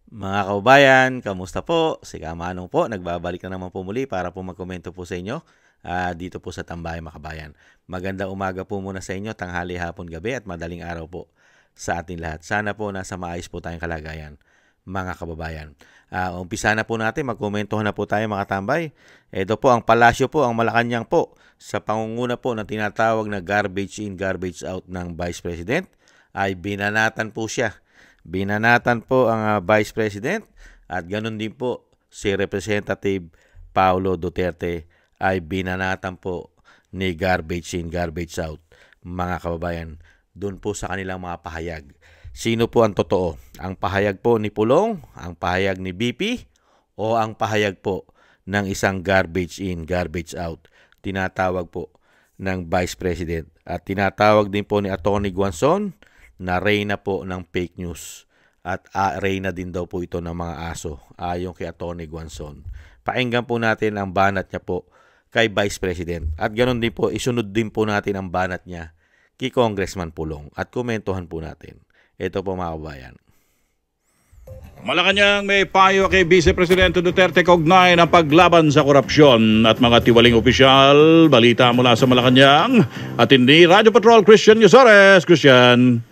Mga kababayan, kamusta po? Si Kamanong po, nagbabalik na naman po muli para po magkomento po sa inyo dito po sa Tambahay Makabayan. Magandang umaga po muna sa inyo, tanghali, hapon, gabi at madaling araw po sa ating lahat. Sana po nasa maayos po tayong kalagayan, mga kababayan. Umpisa na po natin, magkomentohan na po tayo mga tambay. Ito po ang palasyo po, ang Malacanang po, sa pangunguna po ng tinatawag na garbage in, garbage out ng Vice President, ay binanatan po siya. Binanatan po ang Vice President at ganun din po si Representative Paulo Duterte ay binanatan po ni garbage in, garbage out. Mga kababayan, doon po sa kanilang mga pahayag. Sino po ang totoo? Ang pahayag po ni Pulong, ang pahayag ni BP, o ang pahayag po ng isang garbage in, garbage out? Tinatawag po ng Vice President at tinatawag din po ni Atty. Guanzon na reyna po ng fake news at reyna din daw po ito ng mga aso ayon kay Atty. Guanzon. Pakinggan po natin ang banat niya po kay Vice President at ganoon din po isunod din po natin ang banat niya kay Congressman Pulong at komentuhan po natin. Ito po mga kabayan. Malacanang may payo kay Vice Presidente Duterte kaugnay ng paglaban sa korupsyon at mga tiwaling opisyal. Balita mula sa Malacanang at hindi Radyo Patrol Christian Yusores. Christian.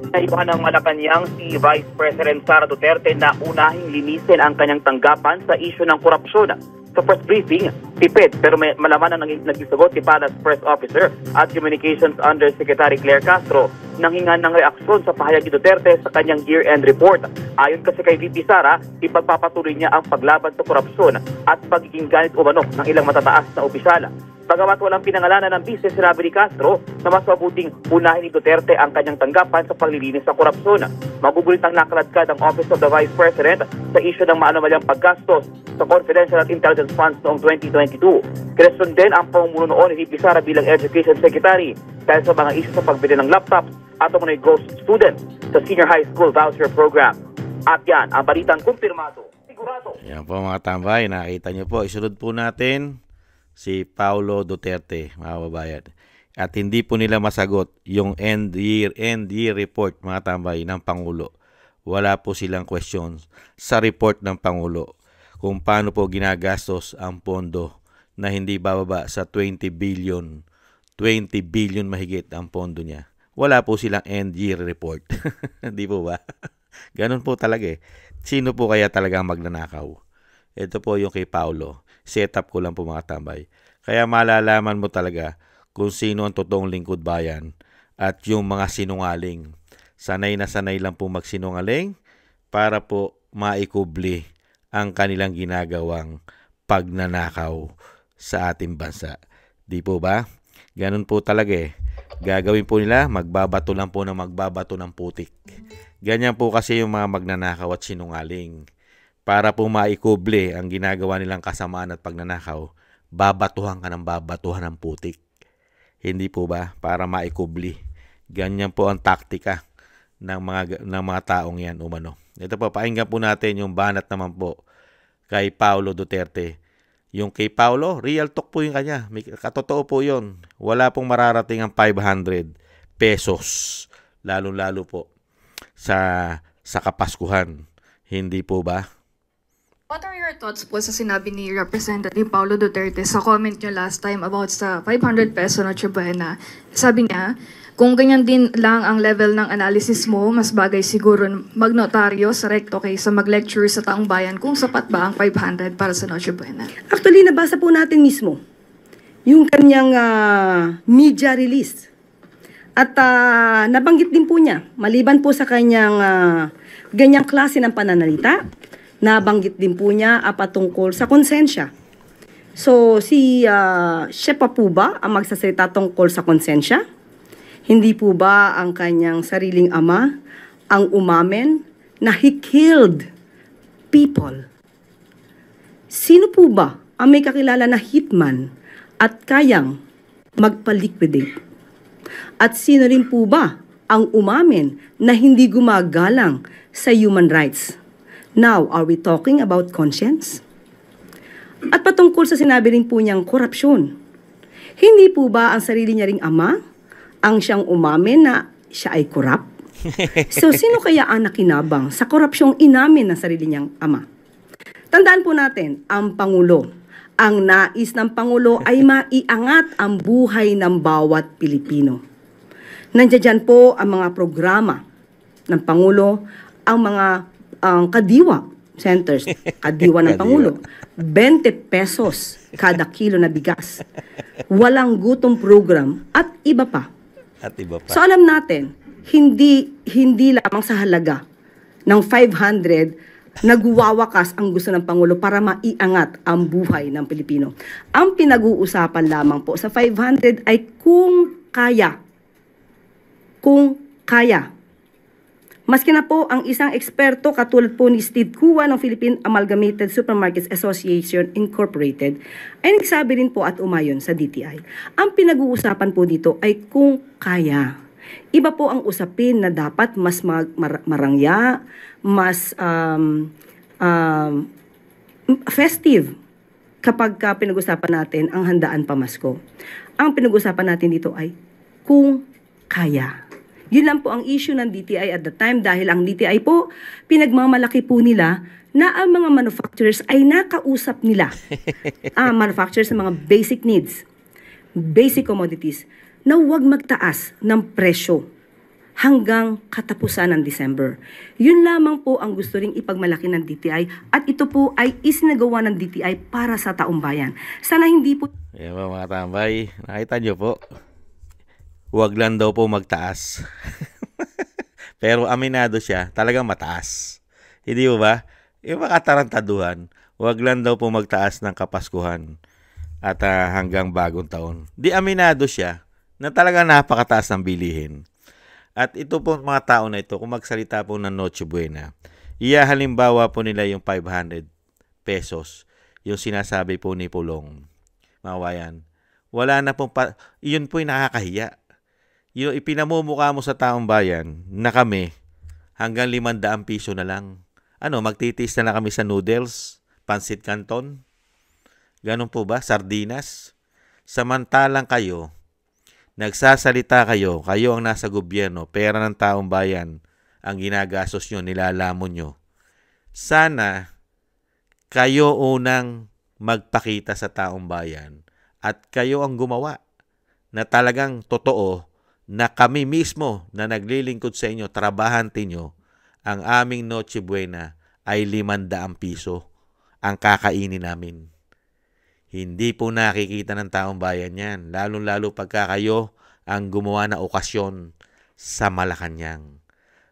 Naiwan ng Malacanang si Vice President Sara Duterte na unahing linisin ang kanyang tanggapan sa isyu ng korupsyon. Sa first briefing, tipid pero may malaman na nagsagot si Palace Press Officer at Communications Undersecretary Claire Castro nang hingan ng reaksyon sa pahayag ni Duterte sa kanyang year-end report. Ayon kasi kay VP Sara, ipagpapatuloy niya ang paglaban sa korupsyon at pagiging ganit umano ng ilang matataas na opisyal. Bagamat walang pinangalanan ng business, sinabi ni Castro na mas mabuting unahin ni Duterte ang kanyang tanggapan sa paglilinis sa korupsyon. Magugulit ang nakaladkad ang Office of the Vice President sa isyu ng maanomalyang paggastos sa confidential at intelligence funds noong 2022. Kineson din ang pamumuno noon ni VP Sara bilang Education Secretary dahil sa mga isyu sa pagbili ng laptops at mga ghost students sa Senior High School Voucher Program. At yan, ang balitang kumpirmado. Sigurado. Yan po mga tambay, nakita niyo po, isunod po natin si Paulo Duterte, mga kababayan. At hindi po nila masagot yung end year report, mga tambay, ng Pangulo. Wala po silang questions sa report ng Pangulo kung paano po ginagastos ang pondo na hindi bababa sa 20 billion mahigit ang pondo niya. Wala po silang end year report. Hindi po ba? Ganun po talaga eh. Sino po kaya talaga magnanakaw? Ito po yung kay Paulo. Setup ko lang po mga tambay. Kaya malalaman mo talaga kung sino ang totoong lingkod bayan at yung mga sinungaling. Sanay na sanay lang po magsinungaling para po maikubli ang kanilang ginagawang pagnanakaw sa ating bansa. Di po ba? Ganun po talaga eh. Gagawin po nila, magbabato lang po ng magbabato ng putik. Ganyan po kasi yung mga magnanakaw at sinungaling. Para po maikubli ang ginagawa nilang kasamaan at pagnanakaw, babatuhan ka ng babatuhan ng putik. Hindi po ba? Para maikubli. Ganyan po ang taktika ng mga taong yan umano. Ito po, pakinggan po natin yung banat naman po kay Paulo Duterte. Yung kay Paulo, real talk po yung kanya. Katotoo po yun. Wala pong mararating ang 500 pesos. Lalo-lalo po sa Kapaskuhan. Hindi po ba? What are your thoughts po sa sinabi ni Representative Paulo Duterte sa comment niyo last time about sa 500 peso na Nochebuena? Sabi niya, kung ganyan din lang ang level ng analysis mo, mas bagay siguro magnotaryo sa recto kaysa mag-lecture sa taong bayan kung sapat ba ang 500 para sa Nochebuena. Actually, nabasa po natin mismo yung kanyang media release. At nabanggit din po niya, maliban po sa kanyang ganyang klase ng pananalita, nabanggit din po niya patungkol sa konsensya. So, siya pa po ba ang magsasalita tungkol sa konsensya? Hindi po ba ang kanyang sariling ama ang umamin na he killed people? Sino po ba ang may kakilala na hitman at kayang magpa-liquidate? At sino rin po ba ang umamin na hindi gumagalang sa human rights? Now, are we talking about conscience? At patungkol sa sinabi rin po niyang korupsyon, hindi po ba ang sarili niya ring ama ang siyang umamin na siya ay korap? So, sino kaya ang nakinabang sa korupsyong inamin ng sarili niyang ama? Tandaan po natin, ang Pangulo. Ang nais ng Pangulo ay maiangat ang buhay ng bawat Pilipino. Nandiyan dyan po ang mga programa ng Pangulo, ang mga kadiwa centers, kadiwa ng Pangulo, 20 pesos kada kilo na bigas, walang gutom program, at iba pa. At iba pa. So alam natin, hindi lamang sa halaga ng 500 nagwawakas ang gusto ng Pangulo para maiangat ang buhay ng Pilipino. Ang pinag-uusapan lamang po sa 500 ay kung kaya. Kung kaya. Maski na po ang isang eksperto katulad po ni Steve Kua ng Philippine Amalgamated Supermarkets Association Incorporated ay nagsabi rin po at umayon sa DTI. Ang pinag-uusapan po dito ay kung kaya. Iba po ang usapin na dapat mas marangya, mas festive kapag pinag-usapan natin ang handaan pamasko. Ang pinag-usapan natin dito ay kung kaya. Yun lang po ang issue ng DTI at the time dahil ang DTI po, pinagmamalaki po nila na ang mga manufacturers ay nakausap nila. Manufacturers ng mga basic needs, basic commodities, na huwag magtaas ng presyo hanggang katapusan ng December. Yun lamang po ang gusto ring ipagmalaki ng DTI at ito po ay isinagawa ng DTI para sa taong bayan. Sana hindi po... Yan po mga tambay, nakita nyo po. Huwag lang daw po magtaas. Pero aminado siya, talagang mataas. Hindi mo ba? Yung mga katarantaduhan, huwag lang daw po magtaas ng Kapaskuhan at hanggang bagong taon. Di aminado siya na talagang napakataas ng bilihin. At ito po mga tao na ito, kung magsalita po ng Noche Buena, halimbawa po nila yung 500 pesos, yung sinasabi po ni Pulong. Mga bayan, wala na pong, yun po yung nakakahiya. Yung ipinamumukha mo sa taong bayan na kami hanggang 500 piso na lang. Magtitiis na lang kami sa noodles, pansit canton. Ganun po ba? Sardinas. Samantalang kayo, nagsasalita kayo ang nasa gobyerno, pera ng taong bayan, ang ginagastos nyo, nilalamon nyo. Sana kayo unang magpakita sa taong bayan at kayo ang gumawa na talagang totoo na kami mismo na naglilingkod sa inyo, trabahante nyo, ang aming Noche Buena ay 500 piso ang kakainin namin. Hindi po nakikita ng taong bayan yan, lalong-lalo pagka kayo ang gumawa na okasyon sa Malacanang.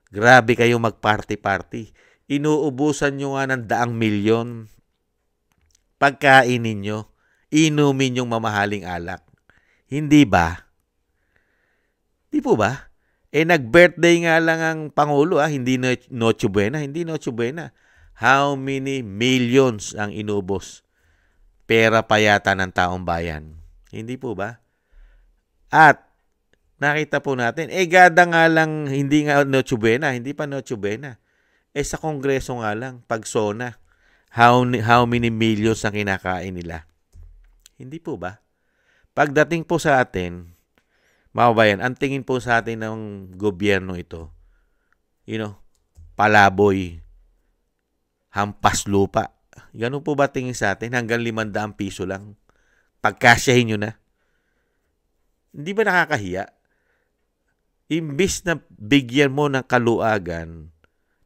Grabe kayo mag-party-party. Inuubusan nyo nga ng 100,000,000 pagkain ninyo, inumin yung mamahaling alak. Hindi ba? Di po ba? Nag-birthday nga lang ang Pangulo, hindi Noche Buena, hindi Noche Buena. How many millions ang inubos? Pera pa yata ng taong bayan. Hindi po ba? At nakita po natin, gada nga lang, hindi nga Noche Buena, hindi pa Noche Buena. Sa Kongreso nga lang, pag SONA, how many millions ang kinakain nila? Hindi po ba? Pagdating po sa atin, mga bayan, ang tingin po sa atin ng gobyerno ito, palaboy, hampas lupa. Ganun po ba tingin sa atin? Hanggang 500 piso lang. Pagkasyahin nyo na. Hindi ba nakakahiya? Imbis na bigyan mo ng kaluagan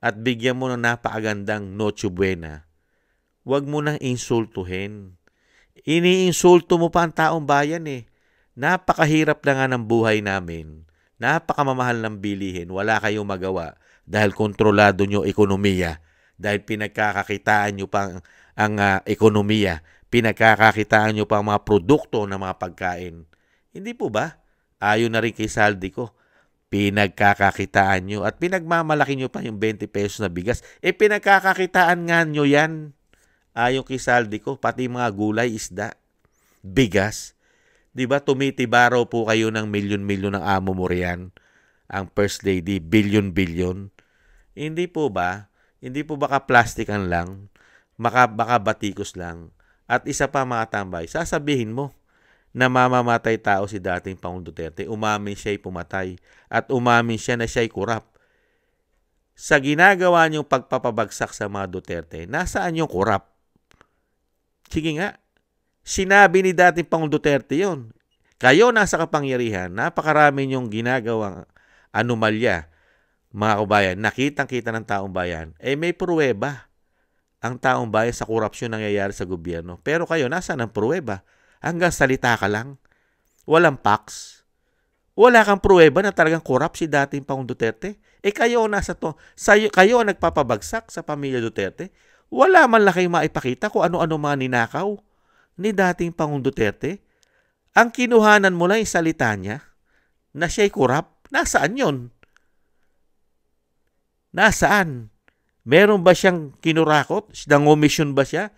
at bigyan mo ng napakagandang Noche Buena, huwag mo nang insultuhin. Iniinsulto mo pa ang taong bayan Napakahirap na nga ng buhay namin. Napakamamahal ng bilihin. Wala kayong magawa dahil kontrolado nyo ekonomiya. Dahil pinagkakakitaan nyo pa ang ekonomiya. Pinagkakakitaan nyo pa ang mga produkto ng mga pagkain. Hindi po ba? Ayon na rin kay Saldico. Pinagkakakitaan nyo at pinagmamalaki nyo pa yung 20 pesos na bigas. Pinagkakakitaan nga nyo yan. Ayon kay Saldico, pati mga gulay, isda, bigas. Diba tumitibaraw po kayo ng milyon-milyon ng amo mo riyan? Ang First Lady, bilyon-bilyon. Hindi po ba? Hindi po baka plastikan lang? Baka batikos lang? At isa pa mga tambay, sasabihin mo na mamamatay tao si dating Pangulong Duterte. Umamin siya'y pumatay. At umamin siya na siya'y kurap. sa ginagawa niyong pagpapabagsak sa mga Duterte, nasaan yung korap? Sige nga, sinabi ni dating Pangulong Duterte yon. Kayo nasa kapangyarihan, napakarami niyong ginagawang anomalya, mga kabayan, nakitang-kita ng taong bayan, may pruweba ang taong bayan sa korupsyon nangyayari sa gobyerno. Pero kayo, nasaan ang pruweba? Hanggang salita ka lang. Walang facts. Wala kang pruweba na talagang korap si dating Pangulong Duterte. Kayo nasa to. Kayo ang nagpapabagsak sa pamilya Duterte. Wala man lang kayong maipakita kung ano-ano mga ninakaw ni dating Pangulong Duterte. Ang kinuhanan mo lang yung salita niya na siya'y korap. Nasaan yun? Nasaan? Meron ba siyang kinurakot? Nangomisyon ba siya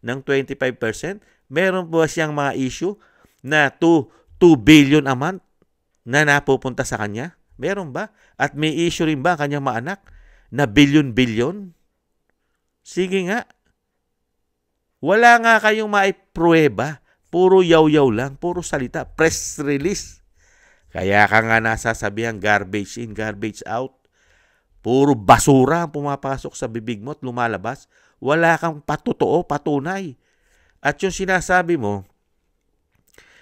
ng 25%? Meron ba siyang mga issue na 2 billion a month na napupunta sa kanya? Meron ba? At may issue rin ba kanyang mga anak na billion-billion? Sige nga. Wala nga kayong maipruweba. Puro yaw-yaw lang. Puro salita. Press release. Kaya ka nga nasasabihan garbage in, garbage out. Puro basura ang pumapasok sa bibig mo at lumalabas. Wala kang patotoo, patunay. At yung sinasabi mo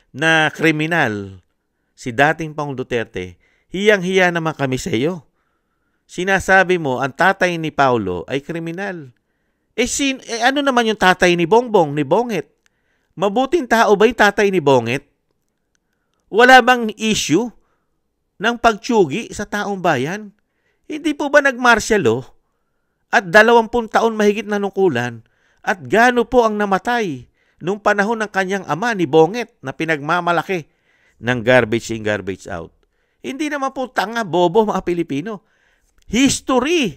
na kriminal si dating Pangulong Duterte, hiyang-hiya naman kami sa iyo. Sinasabi mo, ang tatay ni Paulo ay kriminal. Ano naman yung tatay ni Bongbong, ni Bonget? Mabuting tao ba yung tatay ni Bonget? Wala bang issue ng pagtsugi sa taong bayan? Hindi po ba nag-martial law? At 20 taon mahigit na nungkulan? At gaano po ang namatay nung panahon ng kanyang ama ni Bonget na pinagmamalaki ng garbage in, garbage out? Hindi naman po tanga, bobo mga Pilipino. History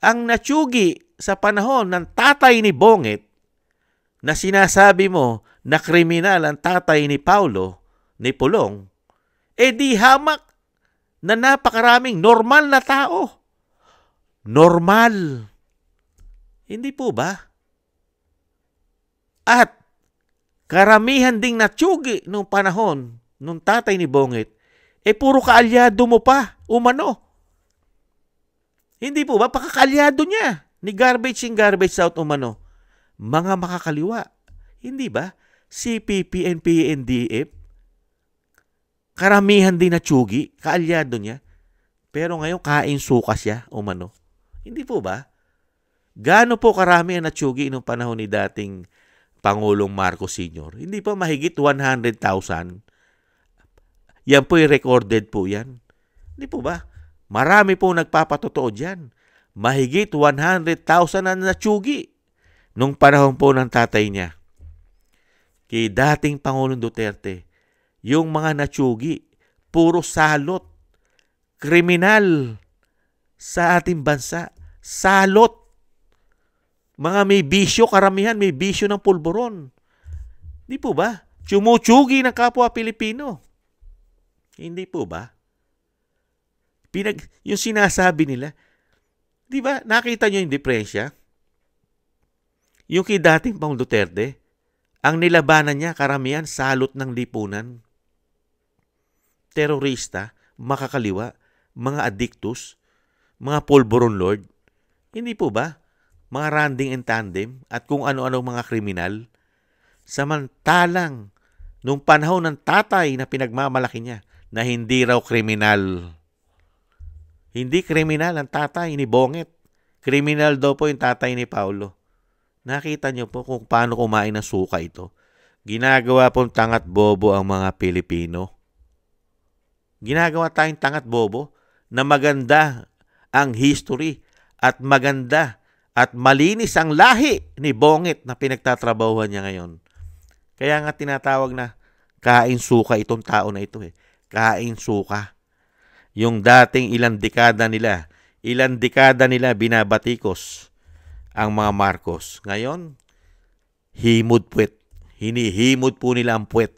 ang natsugi sa panahon ng tatay ni Bonget na sinasabi mo na kriminal ang tatay ni Paulo, ni Pulong, di hamak na napakaraming normal na tao. Normal. Hindi po ba? At karamihan ding natsugi nung panahon nung tatay ni Bonget, puro kaalyado mo pa, umano. Hindi po ba? Pakakalyado niya ni garbage in, garbage out, umano. Mga makakaliwa. Hindi ba? CPP, NPA, NDF, karamihan din na tsugi, kaalyado niya. Pero ngayon, kain suka siya, umano. Hindi po ba? Gaano po karami ang natsugi noong panahon ni dating Pangulong Marcos Sr.? Hindi pa mahigit 100,000. Yan po recorded po yan. Hindi po ba? Marami po nagpapatotoo dyan. Mahigit 100,000 na natsugi nung panahon po ng tatay niya. Kay dating Pangulong Duterte, yung mga natsugi, puro salot, kriminal sa ating bansa. Salot. Mga may bisyo, karamihan may bisyo ng pulburon. Di po ba? Tsumutsugi ng kapwa Pilipino. Hindi po ba? Yung sinasabi nila, di ba, nakita nyo yung diferensya? Yung kay dating Pangulong Duterte, ang nilabanan niya, karamihan, salot ng lipunan. Terorista, makakaliwa, mga addictus, mga pulburon lord. Hindi po ba? Mga randing and tandem at kung ano-ano mga kriminal. Samantalang, nung panahon ng tatay na pinagmamalaki niya, na hindi raw kriminal. Hindi kriminal ang tatay ni Bonget. Kriminal daw po yung tatay ni Paulo. Nakita niyo po kung paano kumain ng suka ito. Ginagawa pong tangat bobo ang mga Pilipino. Ginagawa tayong tangat bobo na maganda ang history at maganda at malinis ang lahi ni Bonget na pinagtatrabahuhan niya ngayon. Kaya nga tinatawag na kain suka itong tao na ito. Kain suka. Yung dating ilang dekada nila binabatikos ang mga Marcos. Ngayon, himod puwet. Hinihimod po nila ang puwet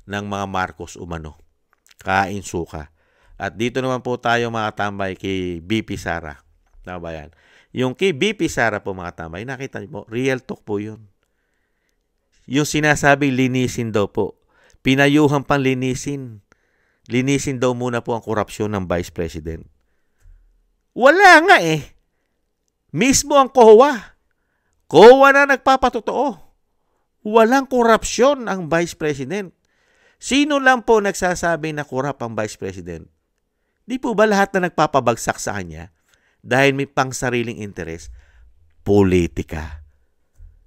ng mga Marcos umano. Kain suka. At dito naman po tayo mga tambay kay BP Sara. Tama ba yan? Yung kay BP Sara po mga tambay, nakita niyo po, real talk po yun. Yung sinasabi, linisin daw po. Pinayuhan pang linisin. Linisin daw muna po ang korupsyon ng Vice President. Wala nga eh. Mismo ang COA. COA na nagpapatotoo. Walang korupsyon ang Vice President. Sino lang po nagsasabi na korap ang Vice President? Di po ba lahat na nagpapabagsak sa kanya dahil may pangsariling interes? Politika.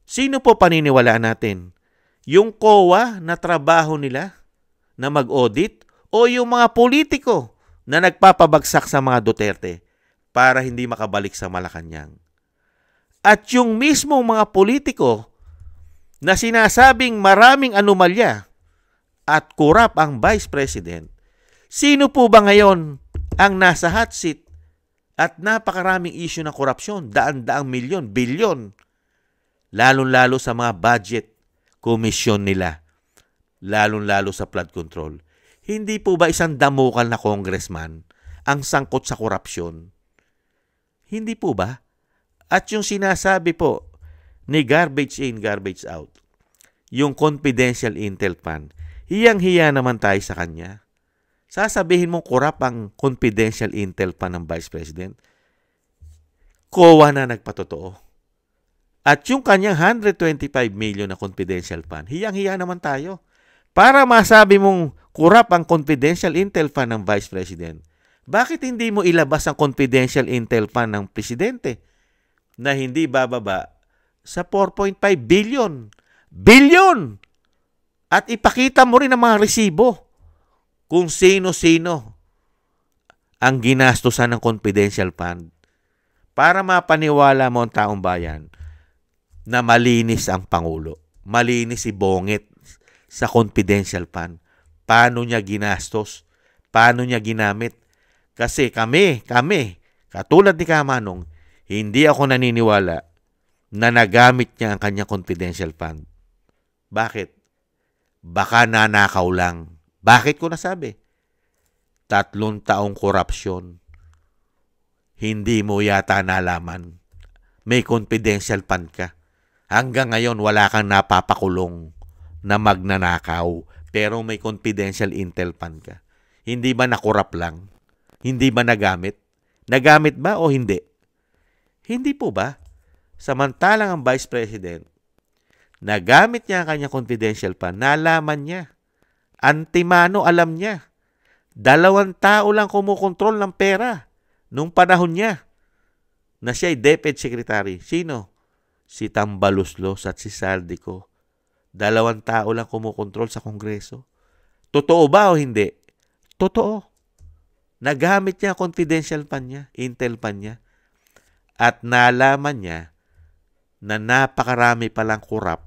Sino po paniniwalaan natin? Yung COA na trabaho nila na mag-audit o yung mga politiko na nagpapabagsak sa mga Duterte para hindi makabalik sa Malacanang? At yung mismong mga politiko na sinasabing maraming anomalya at korap ang Vice President, sino po ba ngayon ang nasa hot seat at napakaraming issue ng korupsyon, daan-daang milyon, bilyon, lalong-lalo sa mga budget komisyon nila, lalong-lalo sa flood control? Hindi po ba isang damukal na congressman ang sangkot sa korupsyon? Hindi po ba? At yung sinasabi po ni garbage in, garbage out, yung confidential intel fund, hiyang-hiya naman tayo sa kanya. Sasabihin mong korap ang confidential intel fund ng Vice President. COA na nagpatotoo. At yung kanyang 125 million na confidential fund, hiyang-hiya naman tayo. Para masabi mong korap ang confidential intel fund ng Vice President, bakit hindi mo ilabas ang confidential intel fund ng Presidente na hindi bababa sa 4.5 billion? Billion! At ipakita mo rin ang mga resibo kung sino-sino ang ginastusan ng confidential fund para mapaniwala mo ang taong bayan na malinis ang Pangulo. Malinis si Bongit sa confidential fund. Paano niya ginastos? Paano niya ginamit? Kasi kami, katulad ni Kamanong, hindi ako naniniwala na nagamit niya ang kanyang confidential fund. Bakit? Baka nanakaw lang. Bakit ko nasabi? 3 taong korupsyon. Hindi mo yata nalaman. May confidential fund ka. Hanggang ngayon wala kang napapakulong na magnanakaw, pero may confidential intel fund ka. Hindi ba nakorap lang? Hindi ba nagamit? Nagamit ba o hindi? Hindi po ba? Samantalang ang Vice President, nagamit niya ang kanyang confidential fund, nalaman niya. Antimano, alam niya. 2 tao lang kumukontrol ng pera nung panahon niya na siya ay DepEd Secretary. Sino? Si Tambaluslos at si Saldico. 2 tao lang kumukontrol sa Kongreso. Totoo ba o hindi? Totoo. Nagamit niya confidential fund niya, intel fund niya. At nalaman niya na napakarami palang korap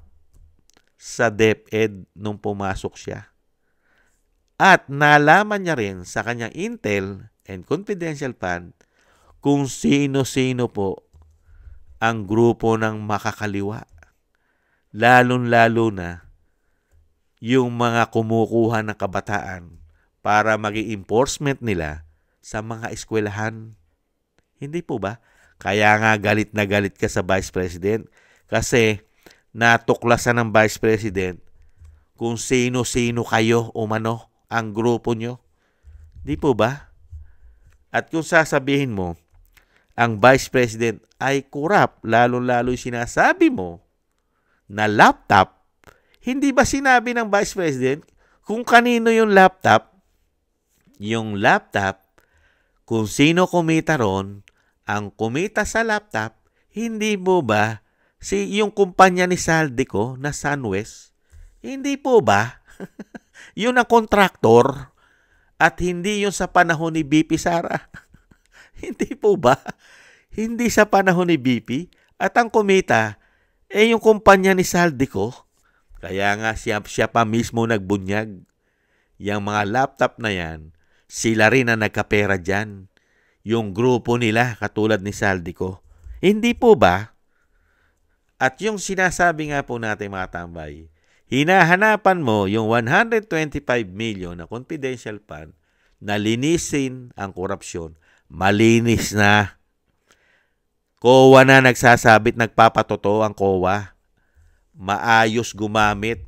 sa DepEd nung pumasok siya. At nalaman niya rin sa kanyang intel and confidential fund kung sino-sino po ang grupo ng makakaliwa. Lalong-lalo na yung mga kumukuha ng kabataan para maging enforcement nila sa mga eskwelahan. Hindi po ba? Kaya nga galit na galit ka sa Vice President kasi natuklasan ng Vice President kung sino-sino kayo umano ang grupo nyo. Di po ba? At kung sasabihin mo, ang Vice President ay korap, lalo-lalo sinasabi mo na laptop, hindi ba sinabi ng Vice President kung kanino yung laptop? Yung laptop, kung sino kumita ron, ang kumita sa laptop, hindi mo ba yung kumpanya ni Saldico na SunWest? Hindi po ba? Yun ang kontraktor at hindi yun sa panahon ni BP Sara. Hindi po ba? Hindi sa panahon ni BP at ang kumita yung kumpanya ni Saldico. Kaya nga siya pa mismo nagbunyag. Yang mga laptop na yan, sila rin ang nagkapera dyan. Yung grupo nila katulad ni Saldico. Hindi po ba? At yung sinasabi nga po natin mga tambay, hinahanapan mo yung 125 million na confidential fund na linisin ang korupsyon. Malinis na. COA na nagsasabit, nagpapatotoo ang COA. Maayos gumamit.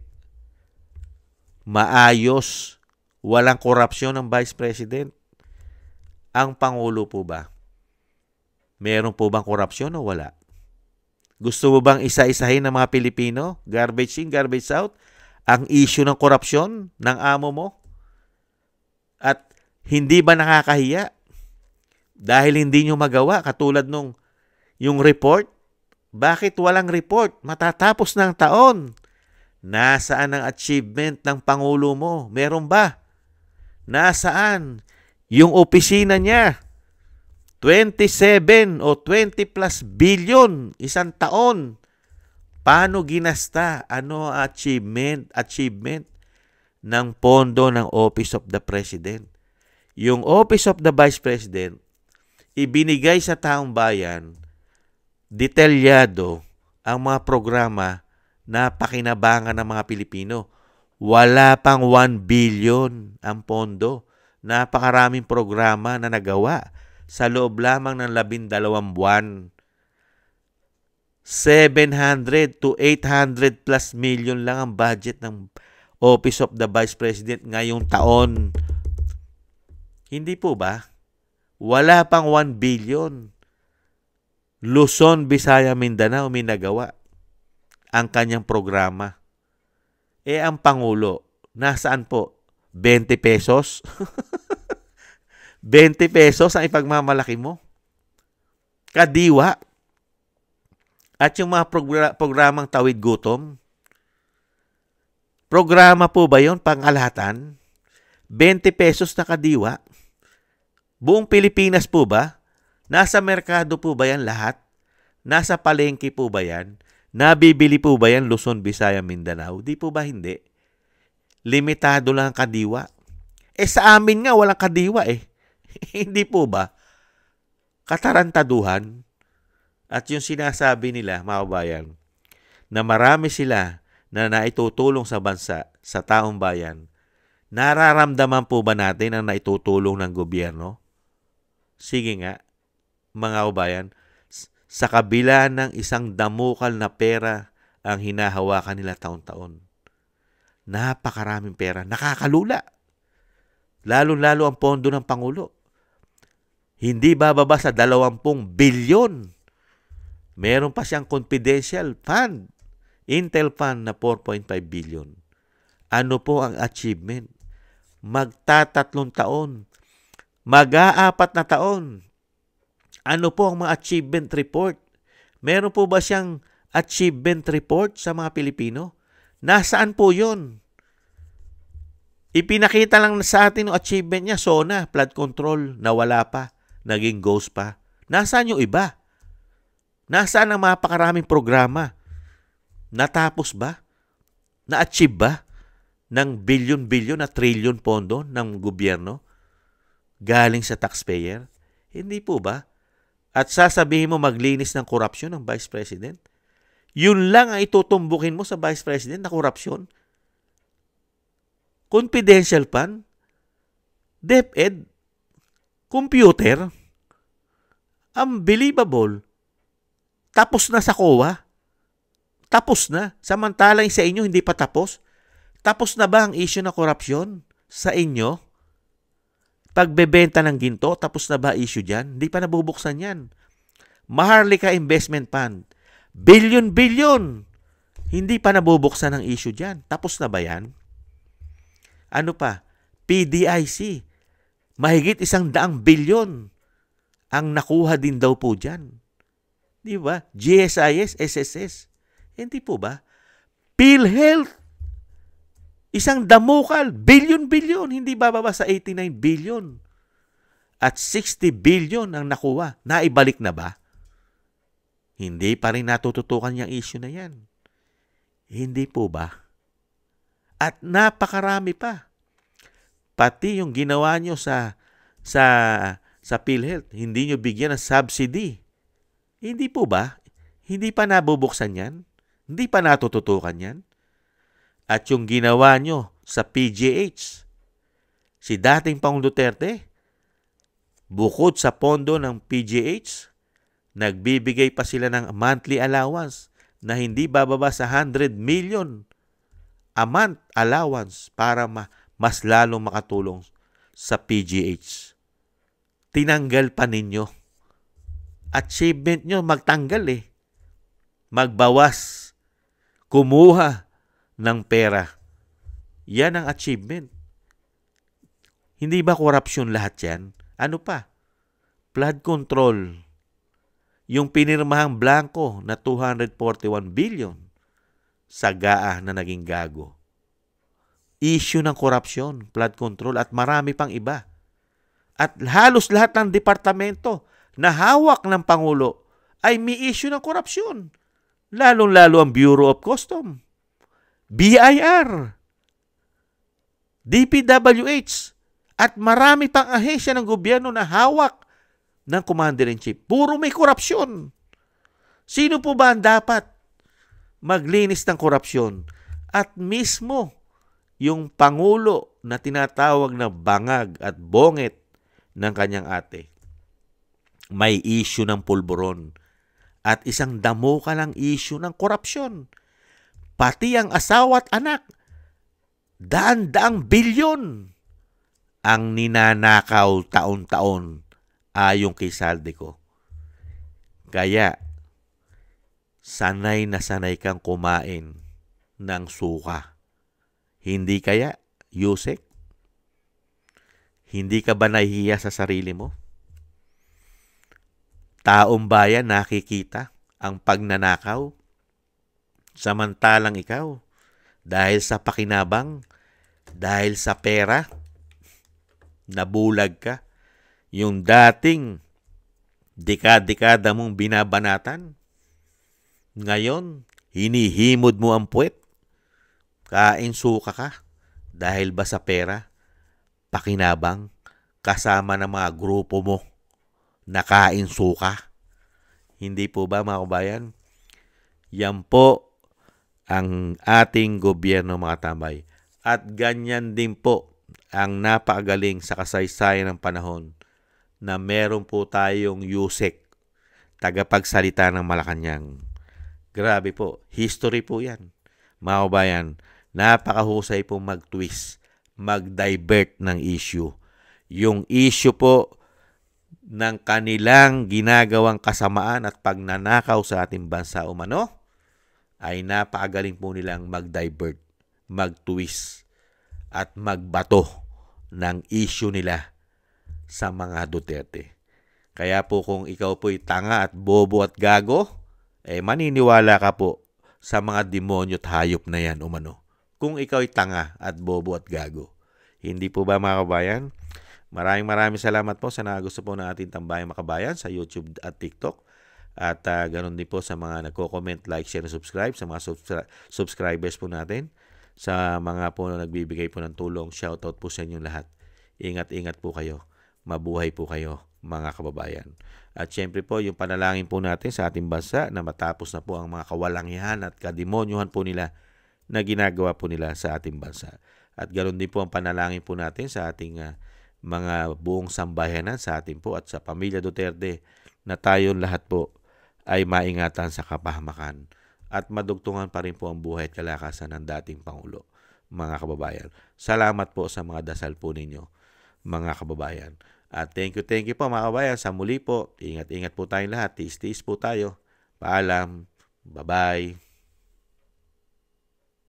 Maayos. Walang korupsyon ng Vice President. Ang Pangulo po ba? Meron po bang korupsyon o wala? Gusto mo bang isa-isahin ng mga Pilipino, garbage in, garbage out, ang issue ng korupsyon ng amo mo? At hindi ba nakakahiya? Dahil hindi nyo magawa, katulad nung yung report, bakit walang report? Matatapos ng taon. Nasaan ang achievement ng Pangulo mo? Meron ba? Nasaan yung opisina niya? 27 o 20 plus billion isang taon. Paano ginasta? Ano achievement ng pondo ng Office of the President? Yung Office of the Vice President, ibinigay sa taong bayan, detalyado ang mga programa na pakinabangan ng mga Pilipino. Wala pang 1 billion ang pondo. Napakaraming programa na nagawa sa loob lamang ng 12 buwan. 700 to 800 plus million lang ang budget ng Office of the Vice President ngayong taon. Hindi po ba? Wala pang 1 billion. Luzon, Visaya, Mindanao minagawa ang kanyang programa. Ang Pangulo, nasaan po? 20 pesos? 20 pesos ang ipagmamalaki mo? Kadiwa. At yung mga programang tawid gutom, programa po ba yun, pang-alahatan? 20 pesos na kadiwa? Buong Pilipinas po ba? Nasa merkado po ba yan lahat? Nasa palengke po ba yan? Nabibili po ba yan Luzon, Visaya, Mindanao? Di po ba hindi? Limitado lang ang kadiwa. Sa amin nga walang kadiwa Hindi po ba? Katarantaduhan. At yung sinasabi nila, mga kabayan, na marami sila na naitutulong sa bansa, sa taong bayan, nararamdaman po ba natin ang naitutulong ng gobyerno? Sige nga, mga kabayan, sa kabila ng isang damukal na pera ang hinahawakan nila taon-taon. Napakaraming pera. Nakakalula. Lalo-lalo ang pondo ng Pangulo. Hindi bababa sa 20 bilyon. Meron pa siyang confidential fund, Intel fund na 4.5 billion. Ano po ang achievement? Magtatatlong taon. Mag-aapat na taon. Ano po ang mga achievement report? Meron po ba siyang achievement report sa mga Pilipino? Nasaan po yun? Ipinakita lang sa atin yung achievement niya, SONA, flood control, nawala pa, naging ghost pa. Nasaan yung iba? Nasaan ang mapakaraming programa? Natapos ba? Na-achieve ba? Ng bilyon-bilyon na trilyon pondo ng gobyerno? Galing sa taxpayer? Hindi po ba? At sasabihin mo maglinis ng korupsyon ng Vice President? Yun lang ang itutumbukin mo sa Vice President na korupsyon? Confidential fund? DepEd? Computer? Unbelievable. Tapos na sa COA? Tapos na. Samantalang sa inyo hindi pa tapos? Tapos na ba ang issue na korupsyon sa inyo? Pagbebenta ng ginto, tapos na ba issue dyan? Hindi pa nabubuksan yan. Maharlika Investment Fund. Bilyon-bilyon. Hindi pa nabubuksan ang issue dyan. Tapos na ba yan? Ano pa? PDIC. Mahigit 100 bilyon ang nakuha din daw po dyan. Di ba? GSIS, SSS. Hindi po ba? PhilHealth. Isang damukal, bilyon-bilyon, hindi bababa sa 89 billion. At 60 billion ang nakuha. Naibalik na ba? Hindi pa rin natututukan yung issue na yan. Hindi po ba? At napakarami pa. Pati yung ginawa nyo sa PhilHealth, hindi nyo bigyan ng subsidy. Hindi po ba? Hindi pa nabubuksan yan? Hindi pa natututukan yan? At yung ginawa nyo sa PGH, si dating Pangulong Duterte, bukod sa pondo ng PGH, nagbibigay pa sila ng monthly allowance na hindi bababa sa 100 million a month allowance para mas lalong makatulong sa PGH. Tinanggal pa ninyo achievement nyo magtanggal magbawas, kumuha ng pera. Yan ang achievement. Hindi ba korupsyon lahat yan? Ano pa? Flood control. Yung pinirmahang blanco na 241 billion sa GAA na naging gago. Issue ng korupsyon, flood control at marami pang iba. At halos lahat ng departamento na hawak ng Pangulo ay may issue ng korupsyon. Lalong-lalo ang Bureau of Customs, BIR, DPWH, at marami pang ahensya ng gobyerno na hawak ng Commander-in-Chief. Puro may korupsyon. Sino po ba ang dapat maglinis ng korupsyon? At mismo yung Pangulo na tinatawag na bangag at bonget ng kanyang ate, may issue ng pulburon at isang damo ka lang issue ng korupsyon. Pati ang asawa at anak, daan-daang bilyon ang ninanakaw taon-taon ayon kay Saldico. Kaya, sanay na sanay kang kumain ng suka. Hindi kaya, Yusek? Hindi ka ba nahihiya sa sarili mo? Taong bayan nakikita ang pagnanakaw, samantalang ikaw, dahil sa pakinabang, dahil sa pera, nabulag ka. Yung dating dekada mong binabanatan, ngayon, hinihimod mo ang puwet. Kain suka ka dahil ba sa pera, pakinabang, kasama ng mga grupo mo na kain suka. Hindi po ba mga kabayan? Yan po ang ating gobyerno mga tambay. At ganyan din po ang napakagaling sa kasaysayan ng panahon na meron po tayong Yusek, tagapagsalita ng Malacanang. Grabe po, history po yan. Mga kabayan, napakahusay po mag-twist, mag-divert ng issue. Yung issue po ng kanilang ginagawang kasamaan at pagnanakaw sa ating bansa umano, ay napakagaling po nilang mag-divert, mag-twist, at magbato ng issue nila sa mga Duterte. Kaya po kung ikaw po'y tanga at bobo at gago, maniniwala ka po sa mga demonyo at hayop na yan umano. Kung ikaw'y tanga at bobo at gago. Hindi po ba mga kabayan? Maraming salamat po sa nagusto po ng ating Tambayang Makabayan sa YouTube at TikTok. At ganun din po sa mga nagko-comment, like, share, subscribe, sa mga subscribers po natin. Sa mga po na nagbibigay po ng tulong, shoutout po sa inyong lahat. Ingat-ingat po kayo. Mabuhay po kayo, mga kababayan. At syempre po, yung panalangin po natin sa ating bansa na matapos na po ang mga kawalangihan at kademonyuhan po nila na ginagawa po nila sa ating bansa. At ganoon din po ang panalangin po natin sa ating mga buong sambayanan sa atin po at sa pamilya Duterte na tayong lahat po ay maingatan sa kapahamakan at madugtungan pa rin po ang buhay at kalakasan ng dating Pangulo, mga kababayan. Salamat po sa mga dasal po ninyo, mga kababayan. At thank you po mga kababayan. Sa muli po, ingat-ingat po tayong lahat. Tiis-tiis po tayo. Paalam. Bye-bye.